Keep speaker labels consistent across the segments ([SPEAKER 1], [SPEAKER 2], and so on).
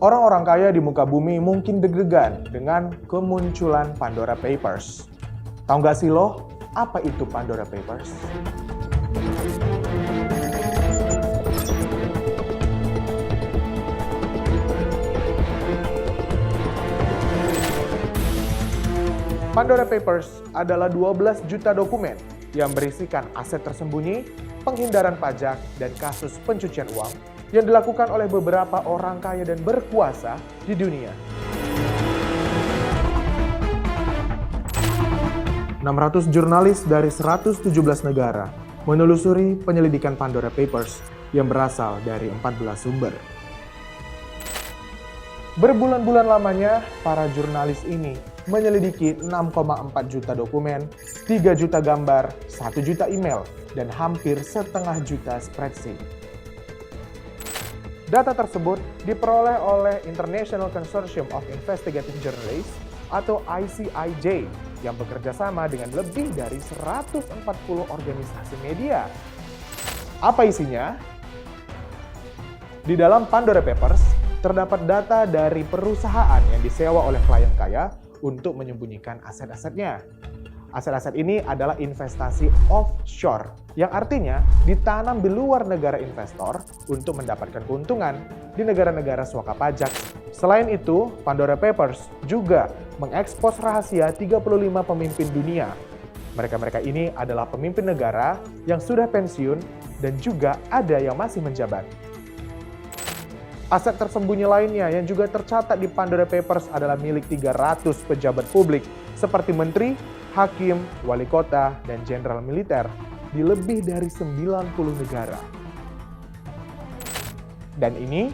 [SPEAKER 1] Orang-orang kaya di muka bumi mungkin deg-degan dengan kemunculan Pandora Papers. Tahu nggak sih lo, apa itu Pandora Papers? Pandora Papers adalah 12 juta dokumen yang berisikan aset tersembunyi, penghindaran pajak, dan kasus pencucian uang yang dilakukan oleh beberapa orang kaya dan berkuasa di dunia. 600 jurnalis dari 117 negara menelusuri penyelidikan Pandora Papers yang berasal dari 14 sumber. Berbulan-bulan lamanya, para jurnalis ini menyelidiki 6,4 juta dokumen, 3 juta gambar, 1 juta email, dan hampir setengah juta spreadsheet. Data tersebut diperoleh oleh International Consortium of Investigative Journalists atau ICIJ yang bekerja sama dengan lebih dari 140 organisasi media. Apa isinya? Di dalam Pandora Papers, terdapat data dari perusahaan yang disewa oleh klien kaya untuk menyembunyikan aset-asetnya. Aset-aset ini adalah investasi offshore, yang artinya ditanam di luar negara investor untuk mendapatkan keuntungan di negara-negara suaka pajak. Selain itu, Pandora Papers juga mengekspos rahasia 35 pemimpin dunia. Mereka-mereka ini adalah pemimpin negara yang sudah pensiun dan juga ada yang masih menjabat. Aset tersembunyi lainnya yang juga tercatat di Pandora Papers adalah milik 300 pejabat publik seperti menteri, hakim, wali kota, dan jenderal militer di lebih dari 90 negara. Dan ini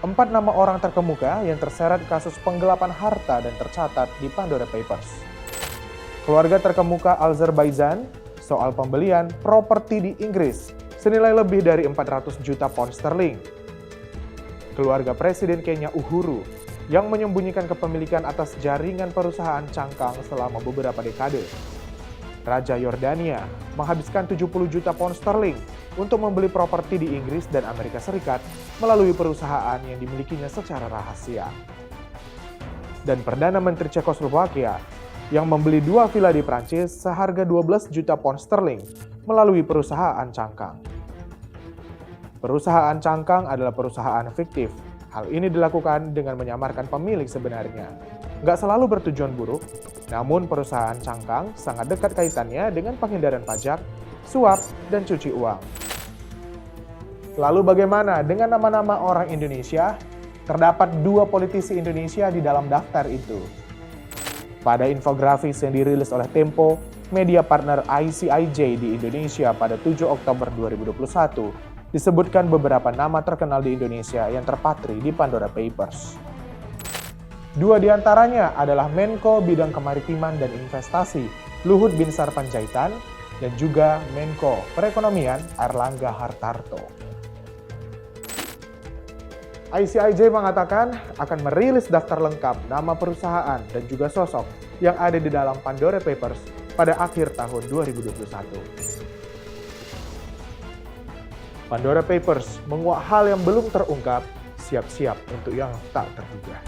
[SPEAKER 1] 4 nama orang terkemuka yang terseret kasus penggelapan harta dan tercatat di Pandora Papers. Keluarga terkemuka Azerbaijan soal pembelian properti di Inggris senilai lebih dari 400 juta pound sterling. Keluarga Presiden Kenya Uhuru yang menyembunyikan kepemilikan atas jaringan perusahaan cangkang selama beberapa dekade. Raja Yordania menghabiskan 70 juta pound sterling untuk membeli properti di Inggris dan Amerika Serikat melalui perusahaan yang dimilikinya secara rahasia. Dan Perdana Menteri Cekoslovakia yang membeli 2 villa di Prancis seharga 12 juta pound sterling melalui perusahaan cangkang. Perusahaan cangkang adalah perusahaan fiktif. Hal ini dilakukan dengan menyamarkan pemilik sebenarnya. Nggak selalu bertujuan buruk, namun perusahaan cangkang sangat dekat kaitannya dengan penghindaran pajak, suap, dan cuci uang. Lalu bagaimana dengan nama-nama orang Indonesia? Terdapat 2 politisi Indonesia di dalam daftar itu. Pada infografis yang dirilis oleh Tempo, media partner ICIJ di Indonesia pada 7 Oktober 2021, disebutkan beberapa nama terkenal di Indonesia yang terpatri di Pandora Papers. 2 diantaranya adalah Menko Bidang Kemaritiman dan Investasi Luhut Binsar Panjaitan dan juga Menko Perekonomian Airlangga Hartarto. ICIJ mengatakan akan merilis daftar lengkap nama perusahaan dan juga sosok yang ada di dalam Pandora Papers pada akhir tahun 2021. Pandora Papers menguak hal yang belum terungkap, siap-siap untuk yang tak terduga.